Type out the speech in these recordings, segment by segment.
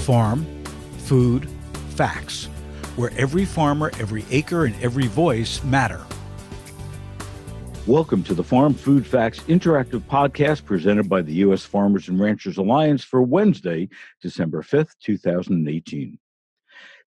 Farm, Food, Facts, where every farmer, every acre, and every voice matter. Welcome to the Farm Food Facts interactive podcast presented by the U.S. Farmers and Ranchers Alliance for Wednesday, December 5th, 2018.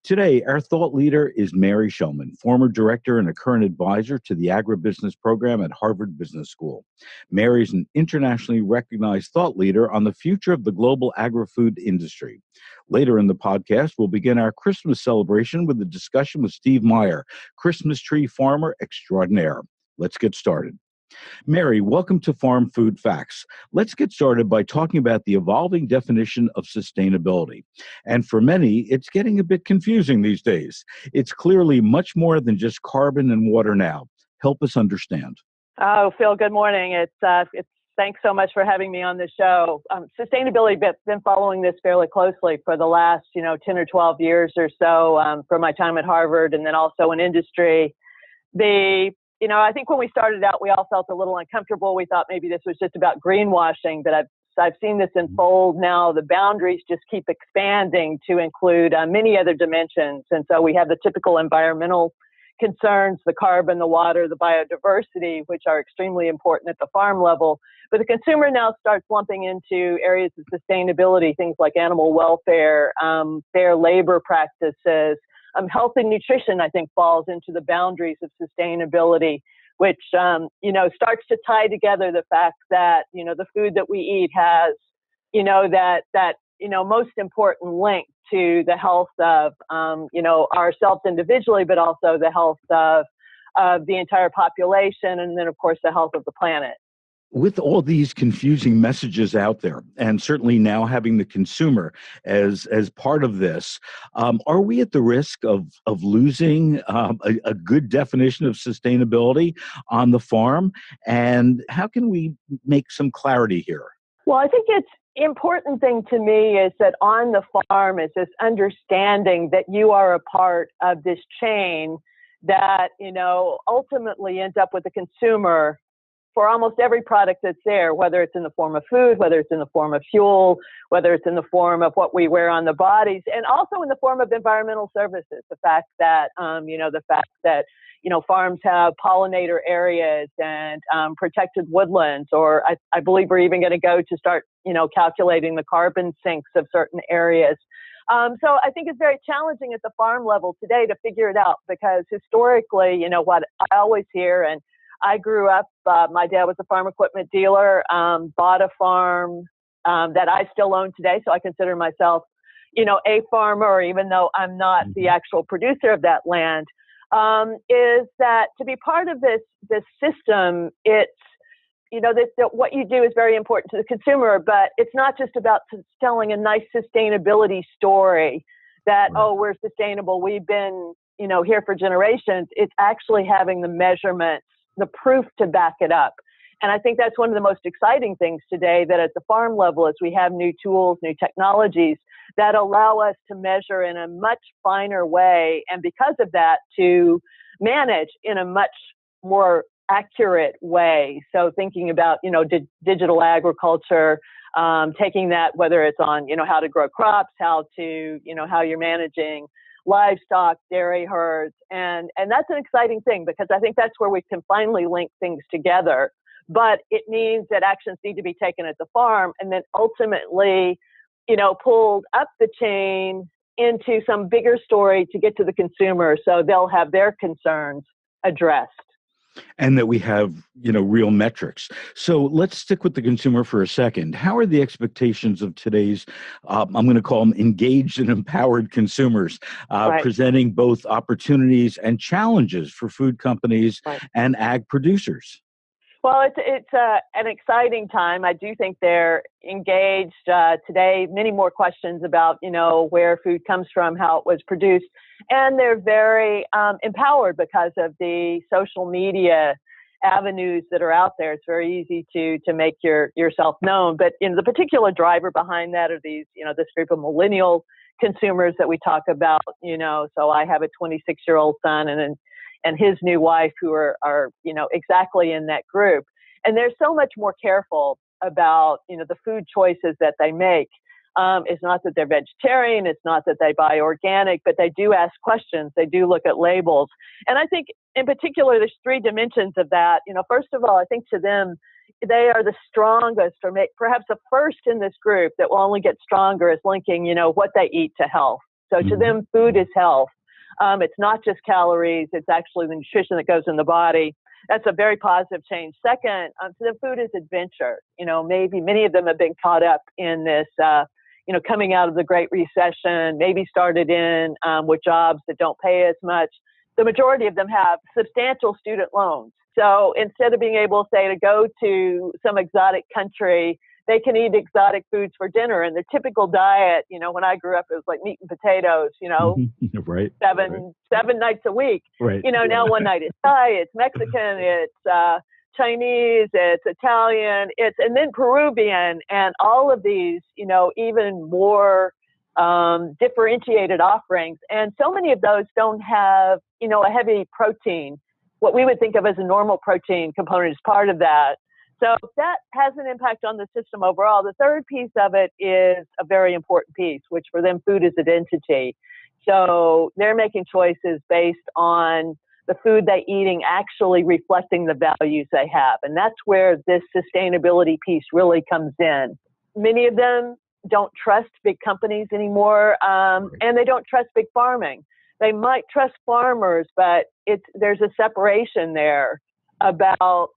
Today, our thought leader is Mary Shelman, former director and a current advisor to the Agribusiness program at Harvard Business School. Mary is an internationally recognized thought leader on the future of the global agri-food industry. Later in the podcast, we'll begin our Christmas celebration with a discussion with Steve Meyer, Christmas tree farmer extraordinaire. Let's get started. Mary, welcome to Farm Food Facts. Let's get started by talking about the evolving definition of sustainability. And for many, it's getting a bit confusing these days. It's clearly much more than just carbon and water now. Help us understand. Oh, Phil, good morning. Thanks so much for having me on the show. Sustainability, been following this fairly closely for the last, 10 or 12 years or so, from my time at Harvard and then also in industry. I think when we started out, we all felt a little uncomfortable. We thought maybe this was just about greenwashing, but I've seen this unfold now. The boundaries just keep expanding to include many other dimensions. And so we have the typical environmental concerns, the carbon, the water, the biodiversity, which are extremely important at the farm level. But the consumer now starts lumping into areas of sustainability, things like animal welfare, fair labor practices. Health and nutrition, I think, falls into the boundaries of sustainability, which, starts to tie together the fact that, the food that we eat has, that most important link to the health of, ourselves individually, but also the health of the entire population. And then, of course, the health of the planet. With all these confusing messages out there, and certainly now having the consumer as part of this, are we at the risk of losing a good definition of sustainability on the farm? And how can we make some clarity here? Well, I think it's important thing to me is that on the farm is this understanding that you are a part of this chain that, ultimately ends up with the consumer for almost every product that's there, whether it's in the form of food, whether it's in the form of fuel, whether it's in the form of what we wear on the bodies, and also in the form of environmental services. The fact that, farms have pollinator areas and protected woodlands, or I believe we're even going to go to start, calculating the carbon sinks of certain areas. So I think it's very challenging at the farm level today to figure it out, because historically, what I always hear, and I grew up, my dad was a farm equipment dealer, bought a farm that I still own today. So I consider myself, a farmer, even though I'm not the actual producer of that land, is that to be part of this system, it's, that what you do is very important to the consumer, but it's not just about telling a nice sustainability story that, we're sustainable, we've been, here for generations. It's actually having the measurements, the proof to back it up. And I think that's one of the most exciting things today, that at the farm level is we have new tools, new technologies that allow us to measure in a much finer way. And because of that, to manage in a much more accurate way. So thinking about, digital agriculture, taking that, whether it's on, how to grow crops, how you're managing livestock, dairy herds, and that's an exciting thing, because I think that's where we can finally link things together. But it means that actions need to be taken at the farm, and then ultimately, pulled up the chain into some bigger story to get to the consumer, so they'll have their concerns addressed. And that we have, real metrics. So let's stick with the consumer for a second. How are the expectations of today's, I'm going to call them engaged and empowered consumers, presenting both opportunities and challenges for food companies and ag producers? Well, it's an exciting time. I do think they're engaged today. Many more questions about, where food comes from, how it was produced. And they're very empowered because of the social media avenues that are out there. It's very easy to make yourself known. But the particular driver behind that are these, this group of millennial consumers that we talk about. So I have a 26-year-old son and his new wife who are exactly in that group. And they're so much more careful about, the food choices that they make. It's not that they're vegetarian. It's not that they buy organic, but they do ask questions. They do look at labels. And I think in particular, there's three dimensions of that. First of all, I think to them, they are the strongest, or perhaps the first in this group that will only get stronger is linking, what they eat to health. So to them, food is health. It's not just calories. It's actually the nutrition that goes in the body. That's a very positive change. Second, to them, food is adventure. Maybe many of them have been caught up in this, coming out of the Great Recession, maybe started in with jobs that don't pay as much. The majority of them have substantial student loans. So instead of being able, say, to go to some exotic country, they can eat exotic foods for dinner. And their typical diet, when I grew up, it was like meat and potatoes, right. seven nights a week. Right. Now one night it's Thai, it's Mexican, it's Chinese, it's Italian, and then Peruvian, and all of these, even more differentiated offerings. And so many of those don't have, a heavy protein. What we would think of as a normal protein component is part of that. So that has an impact on the system overall. The third piece of it is a very important piece, which for them, food is identity. So they're making choices based on the food they're eating actually reflecting the values they have. And that's where this sustainability piece really comes in. Many of them don't trust big companies anymore, and they don't trust big farming. They might trust farmers, but there's a separation there about,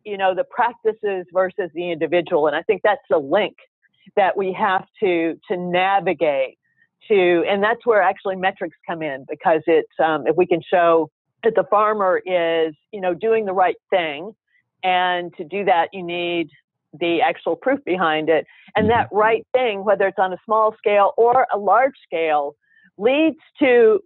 the practices versus the individual. And I think that's the link that we have to navigate to, and that's where actually metrics come in, because it's, if we can show that the farmer is, doing the right thing, and to do that, you need the actual proof behind it. And that right thing, whether it's on a small scale or a large scale, leads to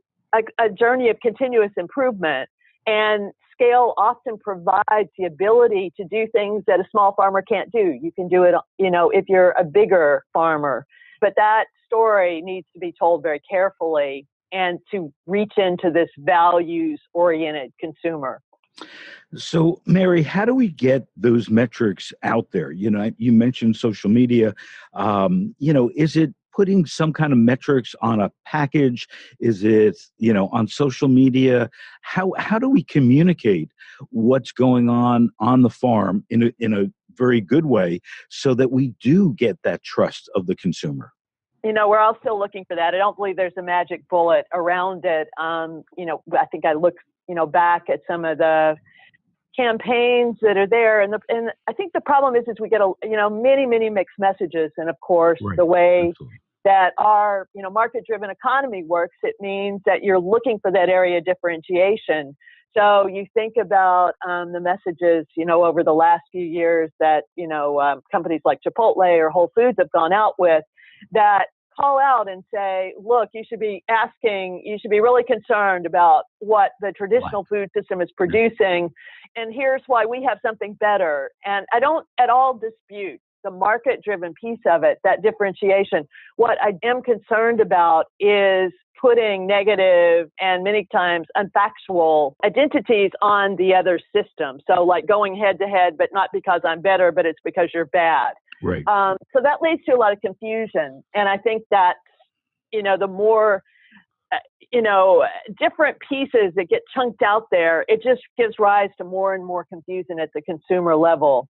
a journey of continuous improvement. And scale often provides the ability to do things that a small farmer can't do. You can do it, if you're a bigger farmer. But that story needs to be told very carefully and to reach into this values-oriented consumer. So, Mary, how do we get those metrics out there? You mentioned social media. Is it putting some kind of metrics on a package? Is it, on social media? How do we communicate what's going on the farm in a very good way so that we do get that trust of the consumer? We're all still looking for that. I don't believe there's a magic bullet around it. I think I look, back at some of the campaigns that are there, and I think the problem is we get many mixed messages, and of course the way that our market-driven economy works, it means that you're looking for that area of differentiation. So you think about the messages over the last few years that companies like Chipotle or Whole Foods have gone out with, that call out and say, look, you should be really concerned about what the traditional food system is producing, and here's why we have something better. And I don't at all dispute the market-driven piece of it, that differentiation. What I am concerned about is putting negative and many times unfactual identities on the other system. So like going head-to-head, but not because I'm better, but it's because you're bad. Right. So that leads to a lot of confusion. And I think that, the more, different pieces that get chunked out there, it just gives rise to more and more confusion at the consumer level.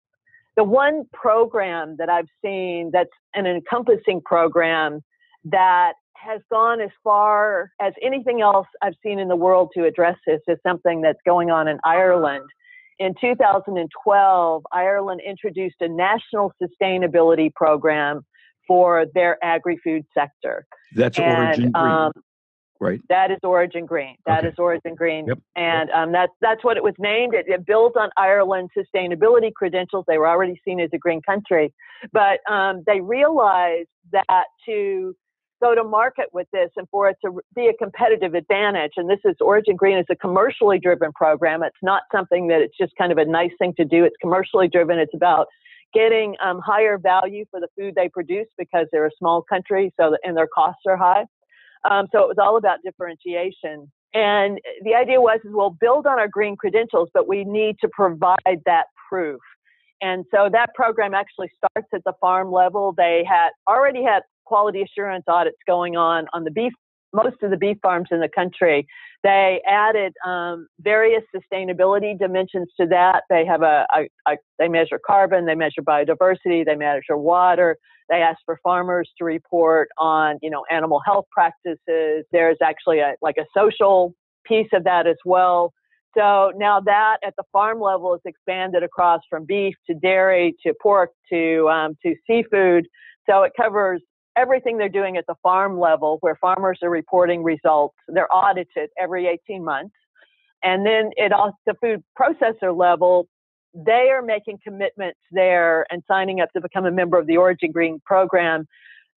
The one program that I've seen that's an encompassing program that has gone as far as anything else I've seen in the world to address this is something that's going on in Ireland. In 2012, Ireland introduced a national sustainability program for their agri-food sector. That's Origin Green, right? That is Origin Green. That is Origin Green. Yep. And that's what it was named. It built on Ireland's sustainability credentials. They were already seen as a green country. But they realized that to go to market with this and for it to be a competitive advantage. And this is Origin Green is a commercially driven program. It's not something that it's just kind of a nice thing to do. It's commercially driven. It's about getting higher value for the food they produce because they're a small country, and their costs are high. So it was all about differentiation. And the idea was, we'll build on our green credentials, but we need to provide that proof. And so that program actually starts at the farm level. They had already had quality assurance audits going on the beef, most of the beef farms in the country. They added various sustainability dimensions to that. They have they measure carbon, they measure biodiversity, they measure water. They ask for farmers to report on, animal health practices. There's actually a social piece of that as well. So now that at the farm level is expanded across from beef to dairy to pork to seafood. So it covers everything they're doing at the farm level, where farmers are reporting results. They're audited every 18 months. And then at the food processor level, they are making commitments there and signing up to become a member of the Origin Green program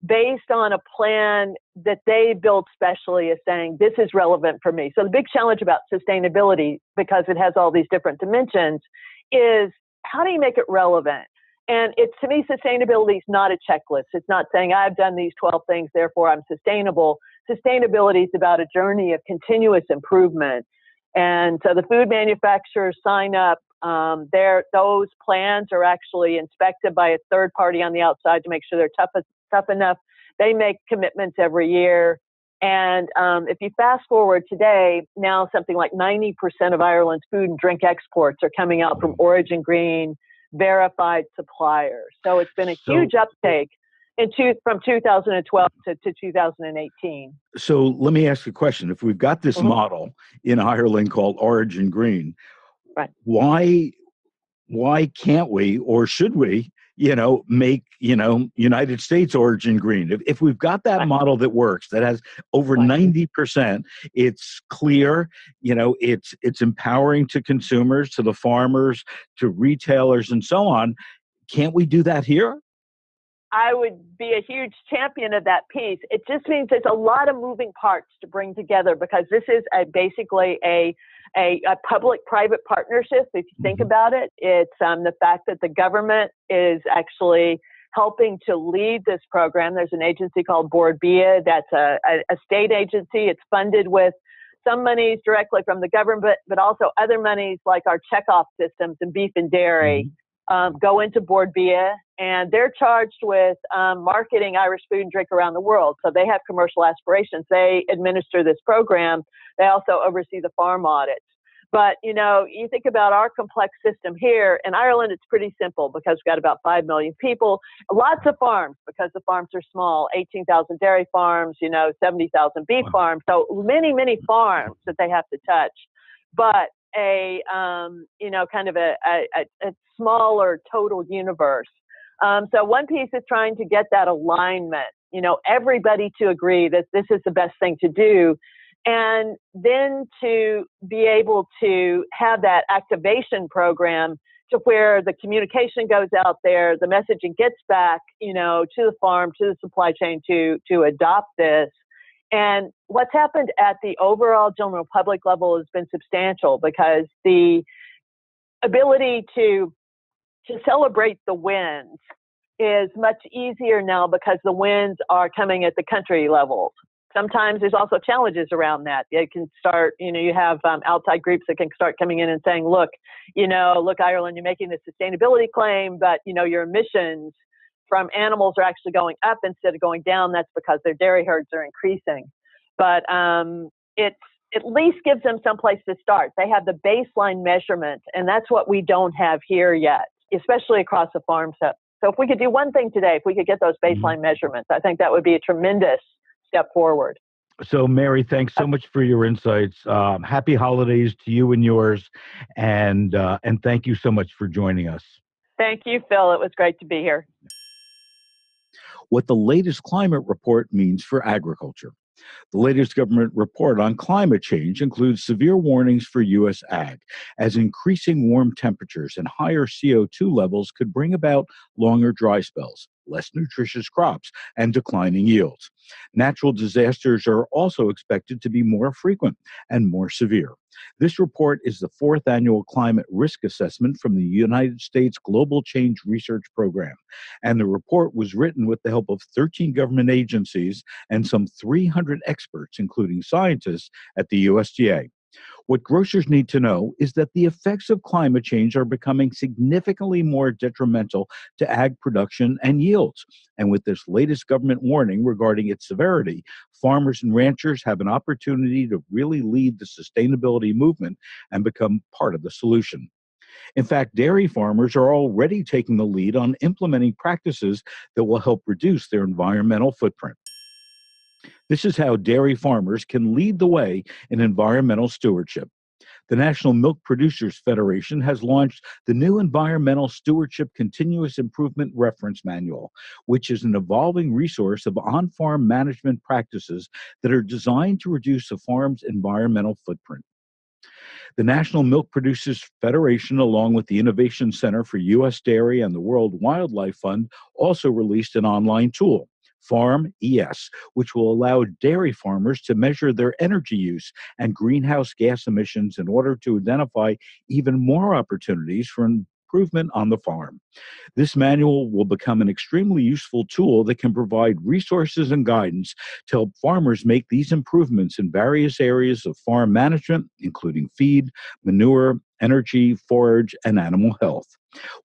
based on a plan that they built specially, as saying, this is relevant for me. So the big challenge about sustainability, because it has all these different dimensions, is how do you make it relevant? And to me, sustainability is not a checklist. It's not saying I've done these 12 things, therefore I'm sustainable. Sustainability is about a journey of continuous improvement. And so the food manufacturers sign up. Those plans are actually inspected by a third party on the outside to make sure they're tough enough. They make commitments every year. And if you fast forward today, now something like 90% of Ireland's food and drink exports are coming out from Origin Green verified suppliers. So it's been a huge uptake from 2012 to 2018. So let me ask you a question. If we've got this model in Ireland called Origin Green, right, why can't we, or should we, make, United States Origin Green? If we've got that model that works, that has over 90%, it's clear, it's empowering to consumers, to the farmers, to retailers, and so on. Can't we do that here? I would be a huge champion of that piece. It just means there's a lot of moving parts to bring together, because this is basically a public-private partnership. If you think about it, it's the fact that the government is actually helping to lead this program. There's an agency called Board BIA that's a state agency. It's funded with some monies directly from the government, but also other monies like our checkoff systems in beef and dairy go into Board BIA, and they're charged with marketing Irish food and drink around the world. So they have commercial aspirations. They administer this program. They also oversee the farm audits. But, you think about our complex system here. In Ireland, it's pretty simple because we've got about 5 million people, lots of farms because the farms are small, 18,000 dairy farms, 70,000 beef farms. So many, many farms that they have to touch. But kind of a smaller total universe. So one piece is trying to get that alignment, everybody to agree that this is the best thing to do. And then to be able to have that activation program to where the communication goes out there, the messaging gets back, to the farm, to the supply chain to adopt this. And what's happened at the overall general public level has been substantial, because the ability to celebrate the wins is much easier now because the wins are coming at the country level. Sometimes there's also challenges around that. It can start, you have outside groups that can start coming in and saying, look, Ireland, you're making this sustainability claim, but, your emissions from animals are actually going up instead of going down. That's because their dairy herds are increasing. But it at least gives them some place to start. They have the baseline measurement, and that's what we don't have here yet, especially across the farm set. So if we could do one thing today, if we could get those baseline measurements, I think that would be a tremendous step forward. So, Mary, thanks so much for your insights. Happy holidays to you and yours, and thank you so much for joining us. Thank you, Phil. It was great to be here. What the latest climate report means for agriculture. The latest government report on climate change includes severe warnings for U.S. ag, as increasing warm temperatures and higher CO2 levels could bring about longer dry spells, less nutritious crops, and declining yields. Natural disasters are also expected to be more frequent and more severe. This report is the fourth annual climate risk assessment from the United States Global Change Research Program, and the report was written with the help of 13 government agencies and some 300 experts, including scientists at the USDA. What grocers need to know is that the effects of climate change are becoming significantly more detrimental to ag production and yields. And with this latest government warning regarding its severity, farmers and ranchers have an opportunity to really lead the sustainability movement and become part of the solution. In fact, dairy farmers are already taking the lead on implementing practices that will help reduce their environmental footprint. This is how dairy farmers can lead the way in environmental stewardship. The National Milk Producers Federation has launched the new Environmental Stewardship Continuous Improvement Reference Manual, which is an evolving resource of on farm management practices that are designed to reduce a farm's environmental footprint. The National Milk Producers Federation, along with the Innovation Center for U.S. Dairy and the World Wildlife Fund, also released an online tool, Farm ES, which will allow dairy farmers to measure their energy use and greenhouse gas emissions in order to identify even more opportunities for improvement on the farm. This manual will become an extremely useful tool that can provide resources and guidance to help farmers make these improvements in various areas of farm management, including feed, manure, energy, forage, and animal health.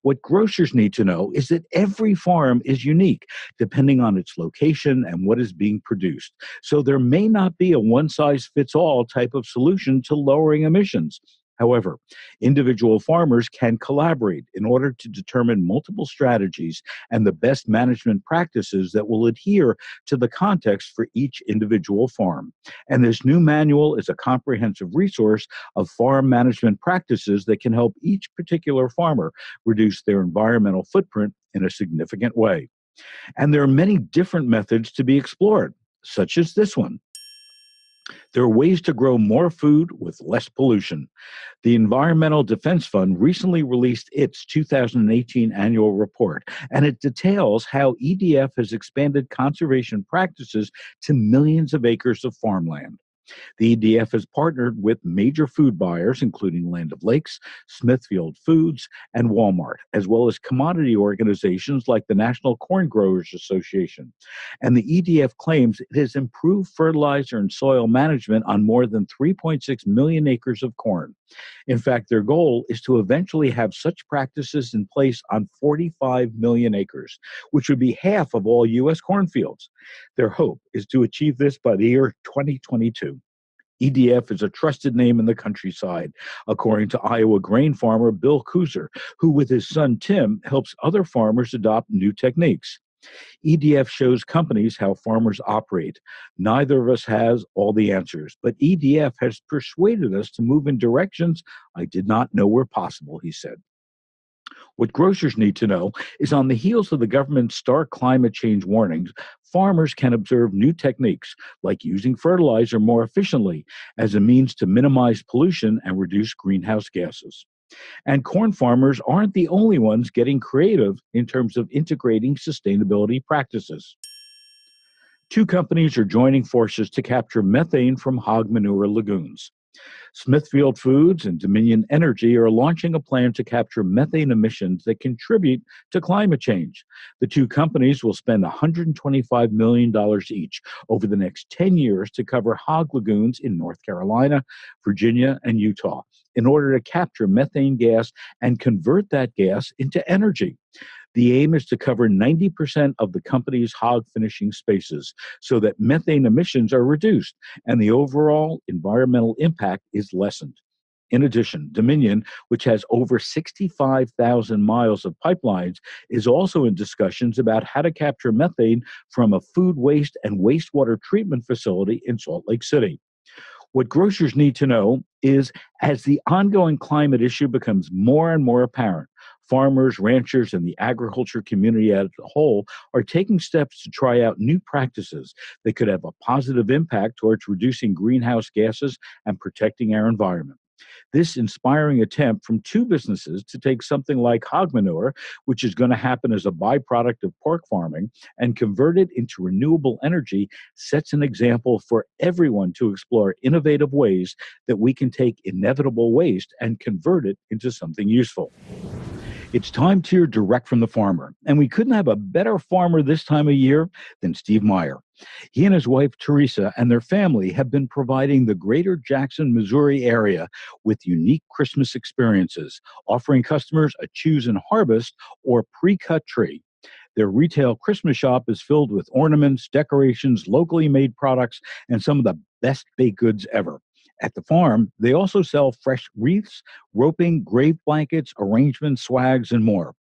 What grocers need to know is that every farm is unique, depending on its location and what is being produced. So there may not be a one-size-fits-all type of solution to lowering emissions. However, individual farmers can collaborate in order to determine multiple strategies and the best management practices that will adhere to the context for each individual farm. And this new manual is a comprehensive resource of farm management practices that can help each particular farmer reduce their environmental footprint in a significant way. And there are many different methods to be explored, such as this one. There are ways to grow more food with less pollution. The Environmental Defense Fund recently released its 2018 annual report, and it details how EDF has expanded conservation practices to millions of acres of farmland. The EDF has partnered with major food buyers, including Land O'Lakes, Smithfield Foods, and Walmart, as well as commodity organizations like the National Corn Growers Association. And the EDF claims it has improved fertilizer and soil management on more than 3.6 million acres of corn. In fact, their goal is to eventually have such practices in place on 45 million acres, which would be half of all U.S. cornfields. Their hope is to achieve this by the year 2022. EDF is a trusted name in the countryside, according to Iowa grain farmer Bill Kuzer, who with his son Tim helps other farmers adopt new techniques. EDF shows companies how farmers operate. Neither of us has all the answers, but EDF has persuaded us to move in directions I did not know were possible, he said. What grocers need to know is on the heels of the government's stark climate change warnings, farmers can observe new techniques like using fertilizer more efficiently as a means to minimize pollution and reduce greenhouse gases. And corn farmers aren't the only ones getting creative in terms of integrating sustainability practices. Two companies are joining forces to capture methane from hog manure lagoons. Smithfield Foods and Dominion Energy are launching a plan to capture methane emissions that contribute to climate change. The two companies will spend $125 million each over the next 10 years to cover hog lagoons in North Carolina, Virginia, and Utah in order to capture methane gas and convert that gas into energy. The aim is to cover 90% of the company's hog finishing spaces so that methane emissions are reduced and the overall environmental impact is lessened. In addition, Dominion, which has over 65,000 miles of pipelines, is also in discussions about how to capture methane from a food waste and wastewater treatment facility in Salt Lake City. What grocers need to know is as the ongoing climate issue becomes more and more apparent, farmers, ranchers, and the agriculture community as a whole are taking steps to try out new practices that could have a positive impact towards reducing greenhouse gases and protecting our environment. This inspiring attempt from two businesses to take something like hog manure, which is going to happen as a byproduct of pork farming, and convert it into renewable energy sets an example for everyone to explore innovative ways that we can take inevitable waste and convert it into something useful. It's time to hear direct from the farmer. And we couldn't have a better farmer this time of year than Steve Meier. He and his wife, Teresa, and their family have been providing the greater Jackson, Missouri area with unique Christmas experiences, offering customers a choose and harvest or pre-cut tree. Their retail Christmas shop is filled with ornaments, decorations, locally made products, and some of the best baked goods ever. At the farm, they also sell fresh wreaths, roping, grave blankets, arrangements, swags, and more.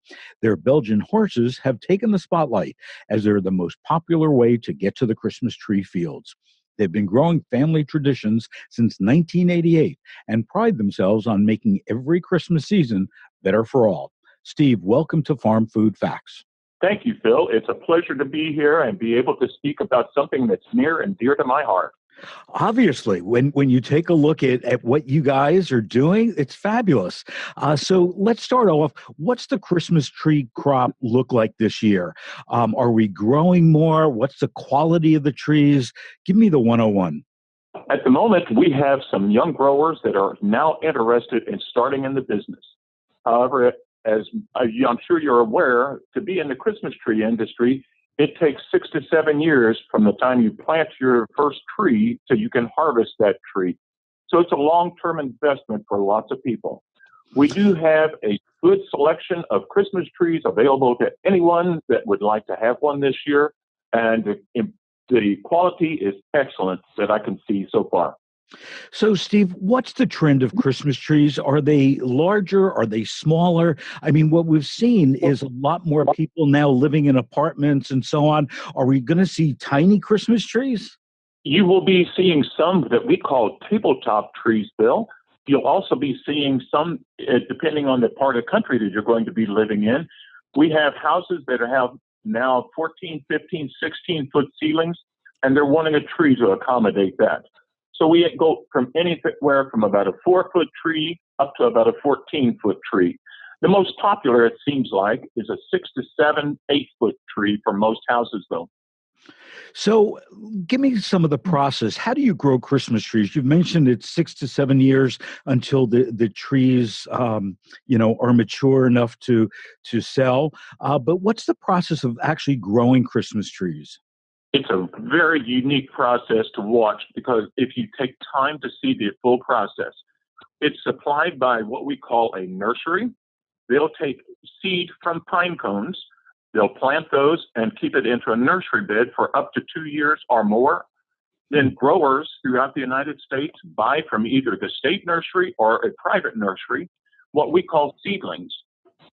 Their Belgian horses have taken the spotlight as they're the most popular way to get to the Christmas tree fields. They've been growing family traditions since 1988 and pride themselves on making every Christmas season better for all. Steve, welcome to Farm Food Facts. Thank you, Phil. It's a pleasure to be here and be able to speak about something that's near and dear to my heart. Obviously, when you take a look at what you guys are doing, it's fabulous. So let's start off. What's the Christmas tree crop look like this year? Are we growing more? What's the quality of the trees? Give me the 101. At the moment, we have some young growers that are now interested in starting in the business. However, as I'm sure you're aware, to be in the Christmas tree industry, it takes 6 to 7 years from the time you plant your first tree till you can harvest that tree. So it's a long-term investment for lots of people. We do have a good selection of Christmas trees available to anyone that would like to have one this year, and the quality is excellent that I can see so far. So, Steve, what's the trend of Christmas trees? Are they larger? Are they smaller? I mean, what we've seen is a lot more people now living in apartments and so on. Are we going to see tiny Christmas trees? You will be seeing some that we call tabletop trees, Bill. You'll also be seeing some, depending on the part of the country that you're going to be living in. We have houses that have now 14, 15, 16-foot ceilings, and they're wanting a tree to accommodate that. So we go from anywhere from about a 4-foot tree up to about a 14-foot tree. The most popular, it seems like, is a 6 to 7, 8-foot tree for most houses, though. So give me some of the process. How do you grow Christmas trees? You've mentioned it's 6 to 7 years until the trees, are mature enough to sell. But what's the process of actually growing Christmas trees? It's a very unique process to watch because if you take time to see the full process, it's supplied by what we call a nursery. They'll take seed from pine cones, they'll plant those and keep it into a nursery bed for up to 2 years or more. Then growers throughout the United States buy from either the state nursery or a private nursery what we call seedlings.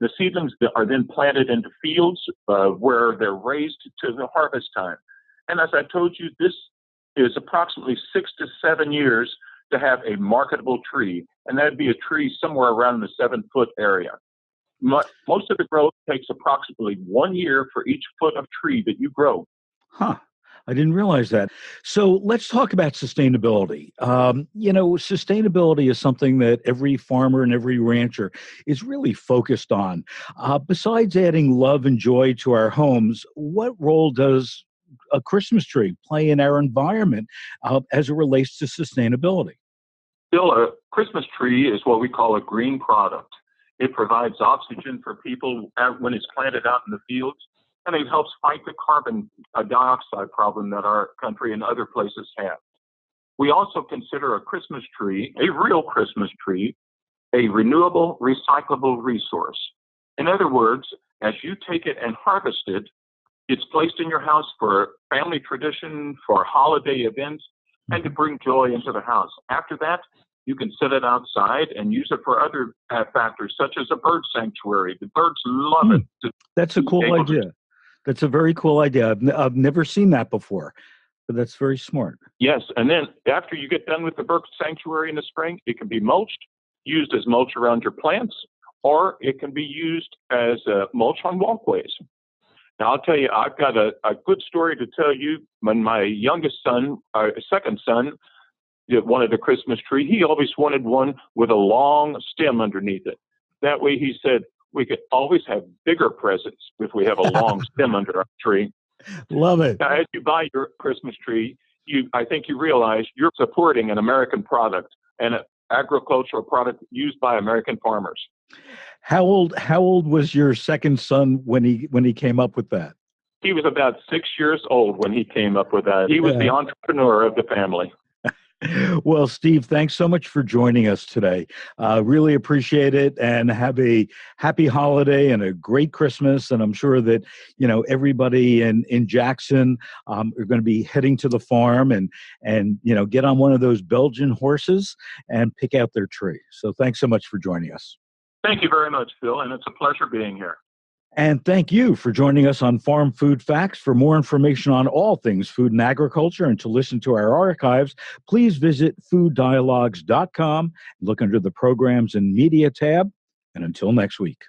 The seedlings are then planted into fields where they're raised to the harvest time. And as I told you, this is approximately 6 to 7 years to have a marketable tree, and that'd be a tree somewhere around the 7-foot area. Most of the growth takes approximately 1 year for each foot of tree that you grow. Huh. I didn't realize that. So let's talk about sustainability. Sustainability is something that every farmer and every rancher is really focused on. Besides adding love and joy to our homes, what role does a Christmas tree play in our environment as it relates to sustainability? Still, a Christmas tree is what we call a green product. It provides oxygen for people when it's planted out in the fields, and it helps fight the carbon dioxide problem that our country and other places have. We also consider a Christmas tree, a real Christmas tree, a renewable, recyclable resource. In other words, as you take it and harvest it, it's placed in your house for family tradition, for holiday events, and to bring joy into the house. After that, you can set it outside and use it for other factors, such as a bird sanctuary. The birds love it. That's a cool idea. That's a very cool idea. I've never seen that before, but that's very smart. Yes, and then after you get done with the bird sanctuary in the spring, it can be mulched, used as mulch around your plants, or it can be used as mulch on walkways. Now, I'll tell you, I've got a good story to tell you. When my second son, wanted a Christmas tree, he always wanted one with a long stem underneath it. That way, he said, we could always have bigger presents if we have a long stem under our tree. Love it. Now, as you buy your Christmas tree, I think you realize you're supporting an American product and an agricultural product used by American farmers. How old was your second son when he came up with that? He was about 6 years old when he came up with that. He was the entrepreneur of the family. Well, Steve, thanks so much for joining us today. Really appreciate it, and have a happy holiday and a great Christmas. And I'm sure that everybody in Jackson are going to be heading to the farm and get on one of those Belgian horses and pick out their tree. So thanks so much for joining us. Thank you very much, Phil, and it's a pleasure being here. And thank you for joining us on Farm Food Facts. For more information on all things food and agriculture and to listen to our archives, please visit fooddialogues.com, look under the Programs and Media tab. And until next week.